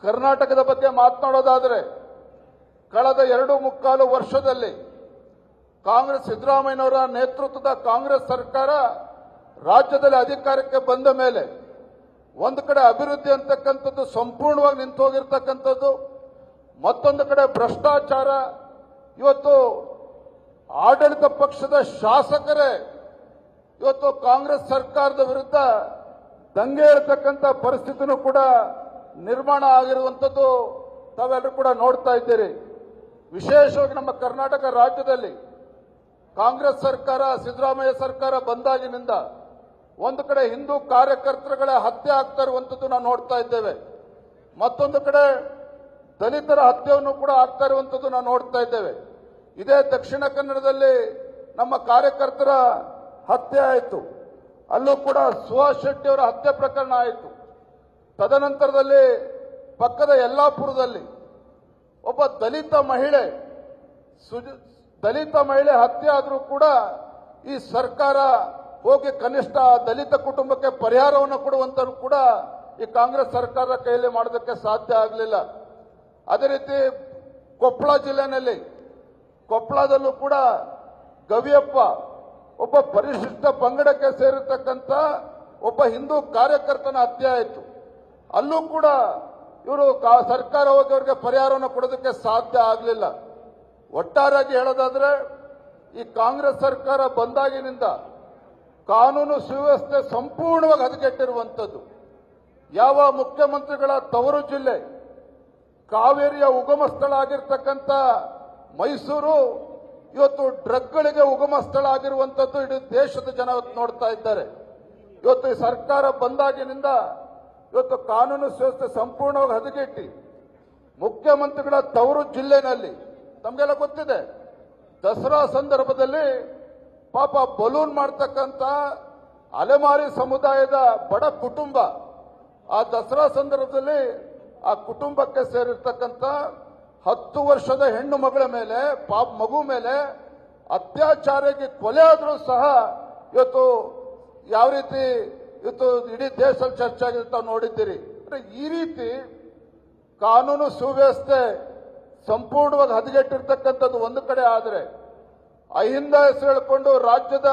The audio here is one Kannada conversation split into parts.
ಕರ್ನಾಟಕದ ಬಗ್ಗೆ ಮಾತನಾಡೋದಾದರೆ ಕಳೆದ 2.25 ವರ್ಷದಲ್ಲಿ ಕಾಂಗ್ರೆಸ್ ಸಿದ್ದರಾಮಯ್ಯನವರ ನೇತೃತ್ವದ ಕಾಂಗ್ರೆಸ್ ಸರ್ಕಾರ ರಾಜ್ಯದಲ್ಲಿ ಅಧಿಕಾರಕ್ಕೆ ಬಂದ ಮೇಲೆ ಒಂದು ಕಡೆ ಅಭಿವೃದ್ಧಿ ಅಂತಕ್ಕಂಥದ್ದು ಸಂಪೂರ್ಣವಾಗಿ ನಿಂತು ಹೋಗಿರ್ತಕ್ಕಂಥದ್ದು, ಮತ್ತೊಂದು ಕಡೆ ಭ್ರಷ್ಟಾಚಾರ. ಇವತ್ತು ಆಡಳಿತ ಪಕ್ಷದ ಶಾಸಕರೇ ಇವತ್ತು ಕಾಂಗ್ರೆಸ್ ಸರ್ಕಾರದ ವಿರುದ್ಧ ದಂಗೆ ಏಳ್ತಕ್ಕಂಥ ಪರಿಸ್ಥಿತಿನೂ ಕೂಡ ನಿರ್ಮಾಣ ಆಗಿರುವಂಥದ್ದು ತಾವೆಲ್ಲರೂ ಕೂಡ ನೋಡ್ತಾ ಇದ್ದೀರಿ. ವಿಶೇಷವಾಗಿ ನಮ್ಮ ಕರ್ನಾಟಕ ರಾಜ್ಯದಲ್ಲಿ ಕಾಂಗ್ರೆಸ್ ಸರ್ಕಾರ, ಸಿದ್ದರಾಮಯ್ಯ ಸರ್ಕಾರ ಬಂದಾಗಿನಿಂದ ಒಂದು ಕಡೆ ಹಿಂದೂ ಕಾರ್ಯಕರ್ತರುಗಳ ಹತ್ಯೆ ಆಗ್ತಾ ಇರುವಂಥದ್ದು ನಾವು ನೋಡ್ತಾ ಇದ್ದೇವೆ, ಮತ್ತೊಂದು ಕಡೆ ದಲಿತರ ಹತ್ಯೆಯನ್ನು ಕೂಡ ಆಗ್ತಾ ಇರುವಂಥದ್ದು ನಾವು ನೋಡ್ತಾ ಇದ್ದೇವೆ. ಇದೇ ದಕ್ಷಿಣ ಕನ್ನಡದಲ್ಲಿ ನಮ್ಮ ಕಾರ್ಯಕರ್ತರ ಹತ್ಯೆ ಆಯಿತು, ಅಲ್ಲೂ ಕೂಡ ಸುಹಾಸ್ ಶೆಟ್ಟಿ ಅವರ ಹತ್ಯೆ ಪ್ರಕರಣ ಆಯಿತು. ತದನಂತರದಲ್ಲಿ ಪಕ್ಕದ ಯಲ್ಲಾಪುರದಲ್ಲಿ ಒಬ್ಬ ದಲಿತ ಮಹಿಳೆ ಹತ್ಯೆ ಆದರೂ ಕೂಡ ಈ ಸರ್ಕಾರ ಹೋಗಿ ಕನಿಷ್ಠ ದಲಿತ ಕುಟುಂಬಕ್ಕೆ ಪರಿಹಾರವನ್ನು ಕೊಡುವಂತರೂ ಕೂಡ ಈ ಕಾಂಗ್ರೆಸ್ ಸರ್ಕಾರದ ಕೈಯಲ್ಲಿ ಮಾಡೋದಕ್ಕೆ ಸಾಧ್ಯ ಆಗಲಿಲ್ಲ. ಅದೇ ರೀತಿ ಕೊಪ್ಪಳ ಜಿಲ್ಲೆಯಲ್ಲಿ ಕೊಪ್ಪಳದಲ್ಲೂ ಕೂಡ ಗವಿಯಪ್ಪ ಒಬ್ಬ ಪರಿಶಿಷ್ಟ ಪಂಗಡಕ್ಕೆ ಸೇರಿರ್ತಕ್ಕಂಥ ಒಬ್ಬ ಹಿಂದೂ ಕಾರ್ಯಕರ್ತನ ಹತ್ಯೆ ಆಯಿತು. ಅಲ್ಲೂ ಕೂಡ ಇವರು ಸರ್ಕಾರ ಹೋಗಿ ಅವರಿಗೆ ಪರಿಹಾರವನ್ನು ಕೊಡೋದಕ್ಕೆ ಸಾಧ್ಯ ಆಗಲಿಲ್ಲ. ಒಟ್ಟಾರೆಯಾಗಿ ಹೇಳೋದಾದ್ರೆ ಈ ಕಾಂಗ್ರೆಸ್ ಸರ್ಕಾರ ಬಂದಾಗಿನಿಂದ ಕಾನೂನು ಸುವ್ಯವಸ್ಥೆ ಸಂಪೂರ್ಣವಾಗಿ ಹದಗೆಟ್ಟಿರುವಂಥದ್ದು. ಯಾವ ಮುಖ್ಯಮಂತ್ರಿಗಳ ತವರು ಜಿಲ್ಲೆ, ಕಾವೇರಿಯ ಉಗಮ ಸ್ಥಳ ಆಗಿರ್ತಕ್ಕಂಥ ಮೈಸೂರು ಇವತ್ತು ಡ್ರಗ್ಗಳಿಗೆ ಉಗಮ ಸ್ಥಳ ಆಗಿರುವಂಥದ್ದು ಇಡೀ ದೇಶದ ಜನ ನೋಡ್ತಾ ಇದ್ದಾರೆ. ಇವತ್ತು ಈ ಸರ್ಕಾರ ಬಂದಾಗಿನಿಂದ ಇವತ್ತು ಕಾನೂನು ಸುವ್ಯವಸ್ಥೆ ಸಂಪೂರ್ಣವಾಗಿ ಹದಗೆಟ್ಟಿ ಮುಖ್ಯಮಂತ್ರಿಗಳ ತವರು ಜಿಲ್ಲೆನಲ್ಲಿ ತಮಗೆಲ್ಲ ಗೊತ್ತಿದೆ, ದಸರಾ ಸಂದರ್ಭದಲ್ಲಿ ಪಾಪ ಬಲೂನ್ ಮಾಡ್ತಕ್ಕಂಥ ಅಲೆಮಾರಿ ಸಮುದಾಯದ ಬಡ ಕುಟುಂಬ, ಆ ದಸರಾ ಸಂದರ್ಭದಲ್ಲಿ ಆ ಕುಟುಂಬಕ್ಕೆ ಸೇರಿರ್ತಕ್ಕಂಥ 10 ವರ್ಷದ ಹೆಣ್ಣು ಮಗಳ ಮೇಲೆ ಮಗು ಮೇಲೆ ಅತ್ಯಾಚಾರಕ್ಕೆ ಕೊಲೆ ಆದರೂ ಸಹ ಇವತ್ತು ಯಾವ ರೀತಿ ಇವತ್ತು ಇಡೀ ದೇಶದಲ್ಲಿ ಚರ್ಚೆ ಆಗಿದೆ ತಾವು ನೋಡಿದ್ದೀರಿ. ಈ ರೀತಿ ಕಾನೂನು ಸುವ್ಯವಸ್ಥೆ ಸಂಪೂರ್ಣವಾಗಿ ಹದಗೆಟ್ಟಿರ್ತಕ್ಕಂಥದ್ದು ಒಂದು ಕಡೆ ಆದರೆ, ಅಹಿಂದ ಹೆಸರು ಹೇಳಿಕೊಂಡು ರಾಜ್ಯದ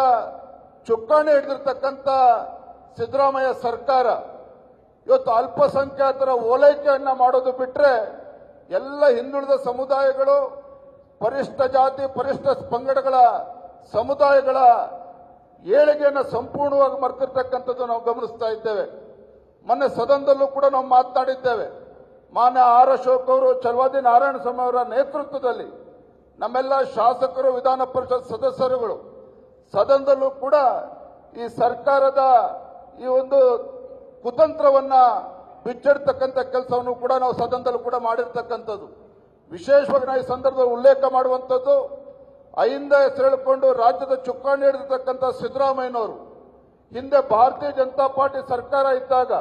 ಚುಕ್ಕಾಣಿ ಹಿಡಿದಿರ್ತಕ್ಕಂಥ ಸಿದ್ದರಾಮಯ್ಯ ಸರ್ಕಾರ ಇವತ್ತು ಅಲ್ಪಸಂಖ್ಯಾತರ ಓಲೈಕೆಯನ್ನ ಮಾಡೋದು ಬಿಟ್ರೆ ಎಲ್ಲ ಹಿಂದುಳಿದ ಸಮುದಾಯಗಳು, ಪರಿಷ್ಠ ಜಾತಿ ಪರಿಷ್ಠ ಪಂಗಡಗಳ ಸಮುದಾಯಗಳ ಏಳಿಗೆಯನ್ನು ಸಂಪೂರ್ಣವಾಗಿ ಮರೆತಿರ್ತಕ್ಕಂಥದ್ದು ನಾವು ಗಮನಿಸ್ತಾ ಇದ್ದೇವೆ. ಮೊನ್ನೆ ಸದನದಲ್ಲೂ ಕೂಡ ನಾವು ಮಾತನಾಡಿದ್ದೇವೆ. ಮಾನ್ಯ ಆರ್ ಅಶೋಕ್ ಅವರು, ಚಲವಾದಿ ನಾರಾಯಣಸ್ವಾಮಿ ಅವರ ನೇತೃತ್ವದಲ್ಲಿ ನಮ್ಮೆಲ್ಲ ಶಾಸಕರು, ವಿಧಾನ ಪರಿಷತ್ ಸದಸ್ಯರುಗಳು ಸದನದಲ್ಲೂ ಕೂಡ ಈ ಸರ್ಕಾರದ ಈ ಒಂದು ಕುತಂತ್ರವನ್ನ ಬಿಚ್ಚಿಡ್ತಕ್ಕಂಥ ಕೆಲಸವನ್ನು ಕೂಡ ನಾವು ಸದನದಲ್ಲೂ ಕೂಡ ಮಾಡಿರ್ತಕ್ಕಂಥದ್ದು. ವಿಶೇಷವಾಗಿ ನಾವು ಈ ಸಂದರ್ಭದಲ್ಲಿ ಉಲ್ಲೇಖ ಮಾಡುವಂಥದ್ದು, ಅಹಿಂದ ಹೆಸರು ಹೇಳಿಕೊಂಡು ರಾಜ್ಯದ ಚುಕ್ಕಾಣಿ ಹಿಡಿದಿರ್ತಕ್ಕಂಥ ಸಿದ್ದರಾಮಯ್ಯನವರು ಹಿಂದೆ ಭಾರತೀಯ ಜನತಾ ಪಾರ್ಟಿ ಸರ್ಕಾರ ಇದ್ದಾಗ,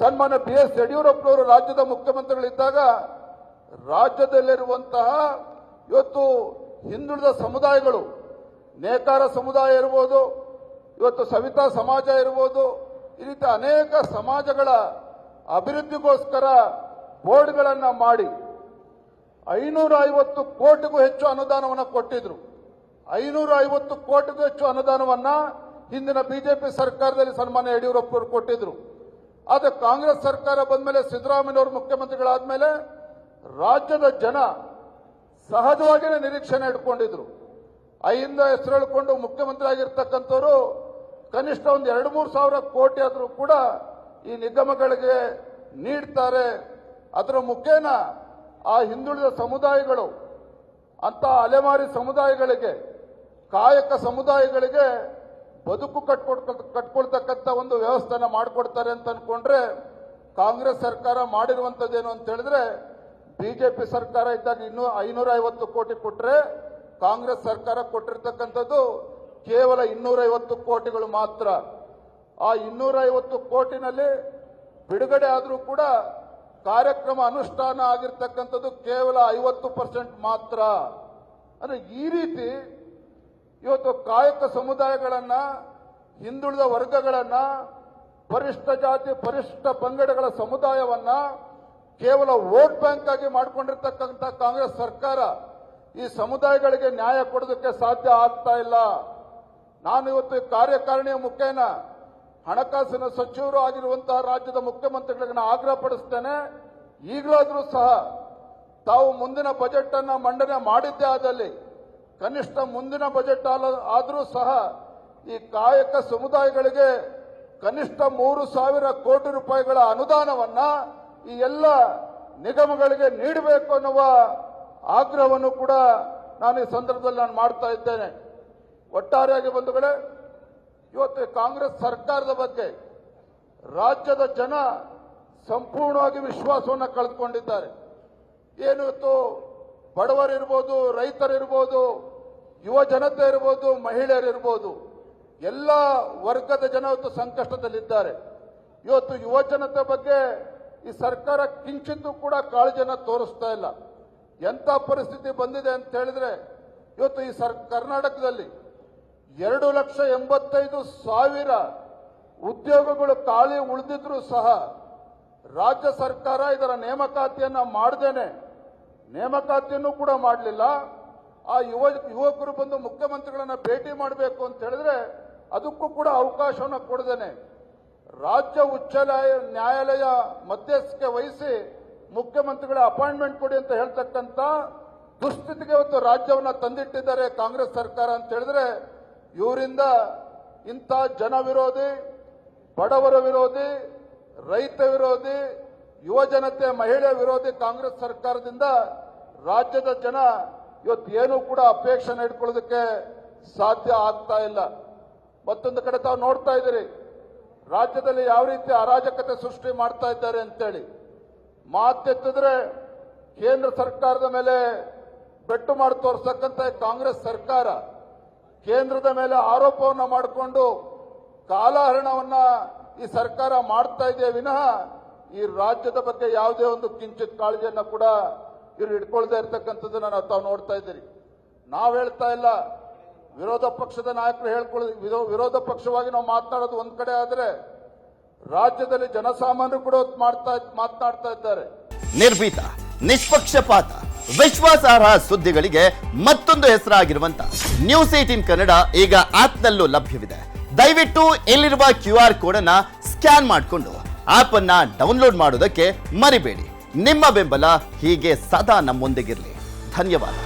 ಸನ್ಮಾನ್ಯ BS ಯಡಿಯೂರಪ್ಪನವರು ರಾಜ್ಯದ ಮುಖ್ಯಮಂತ್ರಿಗಳಿದ್ದಾಗ ರಾಜ್ಯದಲ್ಲಿರುವಂತಹ ಇವತ್ತು ಹಿಂದುಳಿದ ಸಮುದಾಯಗಳು, ನೇಕಾರ ಸಮುದಾಯ ಇರ್ಬೋದು, ಇವತ್ತು ಸವಿತಾ ಸಮಾಜ ಇರ್ಬೋದು, ಈ ರೀತಿ ಅನೇಕ ಸಮಾಜಗಳ ಅಭಿವೃದ್ಧಿಗೋಸ್ಕರ ಬೋರ್ಡ್ಗಳನ್ನು ಮಾಡಿ 550 ಕೋಟಿಗೂ ಹೆಚ್ಚು ಅನುದಾನವನ್ನು ಕೊಟ್ಟಿದ್ರು. 550 ಕೋಟಿಗೂ ಹೆಚ್ಚು ಅನುದಾನವನ್ನ ಹಿಂದಿನ ಬಿಜೆಪಿ ಸರ್ಕಾರದಲ್ಲಿ ಸನ್ಮಾನ್ಯ ಯಡಿಯೂರಪ್ಪನವರು ಕೊಟ್ಟಿದ್ರು. ಆದರೆ ಕಾಂಗ್ರೆಸ್ ಸರ್ಕಾರ ಬಂದ ಮೇಲೆ, ಸಿದ್ದರಾಮಯ್ಯನವರು ಮುಖ್ಯಮಂತ್ರಿಗಳಾದ ಮೇಲೆ ರಾಜ್ಯದ ಜನ ಸಹಜವಾಗಿಯೇ ನಿರೀಕ್ಷಣೆ ಇಟ್ಕೊಂಡಿದ್ರು. ಅಹಿಂದ ಹೆಸರು ಹೇಳಿಕೊಂಡು ಮುಖ್ಯಮಂತ್ರಿ ಆಗಿರ್ತಕ್ಕಂಥವ್ರು ಕನಿಷ್ಠ ಒಂದು 2-3 ಸಾವಿರ ಕೋಟಿ ಆದರೂ ಕೂಡ ಈ ನಿಗಮಗಳಿಗೆ ನೀಡ್ತಾರೆ. ಅದರ ಮುಖೇನ ಆ ಹಿಂದುಳಿದ ಸಮುದಾಯಗಳು, ಅಂತ ಅಲೆಮಾರಿ ಸಮುದಾಯಗಳಿಗೆ, ಕಾಯಕ ಸಮುದಾಯಗಳಿಗೆ ಬದುಕು ಕಟ್ಕೊಳ್ತಕ್ಕಂಥ ಒಂದು ವ್ಯವಸ್ಥೆನ ಮಾಡಿಕೊಡ್ತಾರೆ ಅಂತ ಅನ್ಕೊಂಡ್ರೆ, ಕಾಂಗ್ರೆಸ್ ಸರ್ಕಾರ ಮಾಡಿರುವಂಥದ್ದೇನು ಅಂತ ಹೇಳಿದ್ರೆ, ಬಿಜೆಪಿ ಸರ್ಕಾರ ಇದ್ದಾಗ ಇನ್ನೂ 550 ಕೋಟಿ ಕೊಟ್ಟರೆ, ಕಾಂಗ್ರೆಸ್ ಸರ್ಕಾರ ಕೊಟ್ಟಿರ್ತಕ್ಕಂಥದ್ದು ಕೇವಲ 250 ಕೋಟಿಗಳು ಮಾತ್ರ. ಆ 250 ಕೋಟಿನಲ್ಲಿ ಬಿಡುಗಡೆ ಆದರೂ ಕೂಡ ಕಾರ್ಯಕ್ರಮ ಅನುಷ್ಠಾನ ಆಗಿರ್ತಕ್ಕಂಥದ್ದು ಕೇವಲ 50% ಮಾತ್ರ. ಅಂದ್ರೆ ಈ ರೀತಿ ಇವತ್ತು ಕಾಯಕ ಸಮುದಾಯಗಳನ್ನ, ಹಿಂದುಳಿದ ವರ್ಗಗಳನ್ನ, ಪರಿಷ್ಠ ಜಾತಿ ಪರಿಷ್ಠ ಪಂಗಡಗಳ ಸಮುದಾಯವನ್ನ ಕೇವಲ ವೋಟ್ ಬ್ಯಾಂಕ್ ಆಗಿ ಮಾಡಿಕೊಂಡಿರ್ತಕ್ಕಂಥ ಕಾಂಗ್ರೆಸ್ ಸರ್ಕಾರ ಈ ಸಮುದಾಯಗಳಿಗೆ ನ್ಯಾಯ ಕೊಡೋದಕ್ಕೆ ಸಾಧ್ಯ ಆಗ್ತಾ ಇಲ್ಲ. ನಾನು ಇವತ್ತು ಕಾರ್ಯಕಾರಿಣಿಯ ಮುಖೇನ ಹಣಕಾಸಿನ ಸಚಿವರು ಆಗಿರುವಂತಹ ರಾಜ್ಯದ ಮುಖ್ಯಮಂತ್ರಿಗಳಿಗೆ ನಾನು ಆಗ್ರಹ ಪಡಿಸ್ತೇನೆ, ಈಗಲಾದರೂ ಸಹ ತಾವು ಮುಂದಿನ ಬಜೆಟ್ ಅನ್ನ ಮಂಡನೆ ಮಾಡಿದ್ದೇ ಆದಲ್ಲಿ ಕನಿಷ್ಠ ಮುಂದಿನ ಬಜೆಟ್ ಆದರೂ ಸಹ ಈ ಕಾಯಕ ಸಮುದಾಯಗಳಿಗೆ ಕನಿಷ್ಠ 3,000 ಕೋಟಿ ರೂಪಾಯಿಗಳ ಅನುದಾನವನ್ನ ಈ ಎಲ್ಲ ನಿಗಮಗಳಿಗೆ ನೀಡಬೇಕು ಅನ್ನುವ ಆಗ್ರಹವನ್ನು ಕೂಡ ನಾನು ಈ ಸಂದರ್ಭದಲ್ಲಿ ನಾನು ಮಾಡ್ತಾ ಇದ್ದೇನೆ. ಒಟ್ಟಾರೆಯಾಗಿ ಬಂಧುಗಳೇ, ಇವತ್ತು ಕಾಂಗ್ರೆಸ್ ಸರ್ಕಾರದ ಬಗ್ಗೆ ರಾಜ್ಯದ ಜನ ಸಂಪೂರ್ಣವಾಗಿ ವಿಶ್ವಾಸವನ್ನು ಕಳೆದುಕೊಂಡಿದ್ದಾರೆ. ಏನು ಇವತ್ತು ಬಡವರಿರ್ಬೋದು, ರೈತರಿರ್ಬೋದು, ಯುವ ಜನತೆ ಇರ್ಬೋದು, ಮಹಿಳೆಯರಿರ್ಬೋದು, ಎಲ್ಲ ವರ್ಗದ ಜನ ಇವತ್ತು ಸಂಕಷ್ಟದಲ್ಲಿದ್ದಾರೆ. ಇವತ್ತು ಯುವ ಜನತೆ ಬಗ್ಗೆ ಈ ಸರ್ಕಾರ ಕಿಂಚಿತ್ತೂ ಕೂಡ ಕಾಳಜಿಯನ್ನು ತೋರಿಸ್ತಾ ಇಲ್ಲ. ಎಂಥ ಪರಿಸ್ಥಿತಿ ಬಂದಿದೆ ಅಂತ ಹೇಳಿದ್ರೆ, ಇವತ್ತು ಈ ಕರ್ನಾಟಕದಲ್ಲಿ 2,85,000 ಉದ್ಯೋಗಗಳು ಖಾಲಿ ಉಳಿದಿದ್ರೂ ಸಹ ರಾಜ್ಯ ಸರ್ಕಾರ ಇದರ ನೇಮಕಾತಿಯನ್ನ ಮಾಡದೇನೆ, ನೇಮಕಾತಿಯನ್ನು ಕೂಡ ಮಾಡಲಿಲ್ಲ. ಆ ಯುವಕರು ಬಂದು ಮುಖ್ಯಮಂತ್ರಿಗಳನ್ನ ಭೇಟಿ ಮಾಡಬೇಕು ಅಂತ ಹೇಳಿದ್ರೆ ಅದಕ್ಕೂ ಕೂಡ ಅವಕಾಶವನ್ನು ಕೊಡದೇನೆ ರಾಜ್ಯ ಉಚ್ಚ ನ್ಯಾಯಾಲಯ ಮಧ್ಯಸ್ಥಿಕೆ ವಹಿಸಿ ಮುಖ್ಯಮಂತ್ರಿಗಳ ಅಪಾಯಿಂಟ್ಮೆಂಟ್ ಕೊಡಿ ಅಂತ ಹೇಳ್ತಕ್ಕಂಥ ದುಸ್ಥಿತಿಗೆ ಇವತ್ತು ರಾಜ್ಯವನ್ನ ತಂದಿಟ್ಟಿದ್ದಾರೆ ಕಾಂಗ್ರೆಸ್ ಸರ್ಕಾರ ಅಂತ ಹೇಳಿದ್ರೆ, ಇವರಿಂದ ಇಂಥ ಜನ ವಿರೋಧಿ, ಬಡವರ ವಿರೋಧಿ, ರೈತ ವಿರೋಧಿ, ಯುವ ಜನತೆ, ಮಹಿಳೆ ವಿರೋಧಿ ಕಾಂಗ್ರೆಸ್ ಸರ್ಕಾರದಿಂದ ರಾಜ್ಯದ ಜನ ಇವತ್ತು ಏನೂ ಕೂಡ ಅಪೇಕ್ಷೆ ಇಟ್ಕೊಳ್ಳೋದಕ್ಕೆ ಸಾಧ್ಯ ಆಗ್ತಾ ಇಲ್ಲ. ಮತ್ತೊಂದು ಕಡೆ ತಾವು ನೋಡ್ತಾ ಇದ್ದೀರಿ ರಾಜ್ಯದಲ್ಲಿ ಯಾವ ರೀತಿ ಅರಾಜಕತೆ ಸೃಷ್ಟಿ ಮಾಡ್ತಾ ಇದ್ದಾರೆ ಅಂತೇಳಿ. ಮಾತೆತ್ತಿದ್ರೆ ಕೇಂದ್ರ ಸರ್ಕಾರದ ಮೇಲೆ ಬೆಟ್ಟು ಮಾಡಿ ತೋರಿಸ್ತಕ್ಕಂಥ ಕಾಂಗ್ರೆಸ್ ಸರ್ಕಾರ ಕೇಂದ್ರದ ಮೇಲೆ ಆರೋಪವನ್ನು ಮಾಡಿಕೊಂಡು ಕಾಲಹರಣವನ್ನ ಈ ಸರ್ಕಾರ ಮಾಡ್ತಾ ಇದೆ ವಿನಃ ಈ ರಾಜ್ಯದ ಬಗ್ಗೆ ಯಾವುದೇ ಒಂದು ಕಿಂಚಿತ್ ಕಾಳಜಿಯನ್ನು ಕೂಡ ಇವರು ಇಟ್ಕೊಳ್ತಾ ಇರ್ತಕ್ಕಂಥದ್ದನ್ನ ತಾವು ನೋಡ್ತಾ ಇದ್ದೀರಿ. ನಾವು ಹೇಳ್ತಾ ಇಲ್ಲ, ವಿರೋಧ ಪಕ್ಷದ ನಾಯಕರು ವಿರೋಧ ಪಕ್ಷವಾಗಿ ನಾವು ಮಾತನಾಡೋದು ಒಂದ್ ಕಡೆ ಆದ್ರೆ ರಾಜ್ಯದಲ್ಲಿ ಜನಸಾಮಾನ್ಯರು ಕೂಡ ಮಾತನಾಡ್ತಾ ಇದ್ದಾರೆ. ನಿರ್ಭೀತ, ನಿಷ್ಪಕ್ಷಪಾತ, ವಿಶ್ವಾಸಾರ್ಹ ಸುದ್ದಿಗಳಿಗೆ ಮತ್ತೊಂದು ಹೆಸರಾಗಿರುವಂತ ನ್ಯೂಸ್ 18 ಕನ್ನಡ ಈಗ ಆಪ್ನಲ್ಲೂ ಲಭ್ಯವಿದೆ. ದಯವಿಟ್ಟು ಇಲ್ಲಿರುವ QR ಕೋಡ್ ಅನ್ನ ಸ್ಕ್ಯಾನ್ ಮಾಡಿಕೊಂಡು ಆಪ್ ಅನ್ನ ಡೌನ್ಲೋಡ್ ಮಾಡೋದಕ್ಕೆ ಮರಿಬೇಡಿ. ನಿಮ್ಮ ಬೆಂಬಲ ಹೀಗೆ ಸದಾ ನಮ್ಮೊಂದಿಗಿರಲಿ. ಧನ್ಯವಾದ.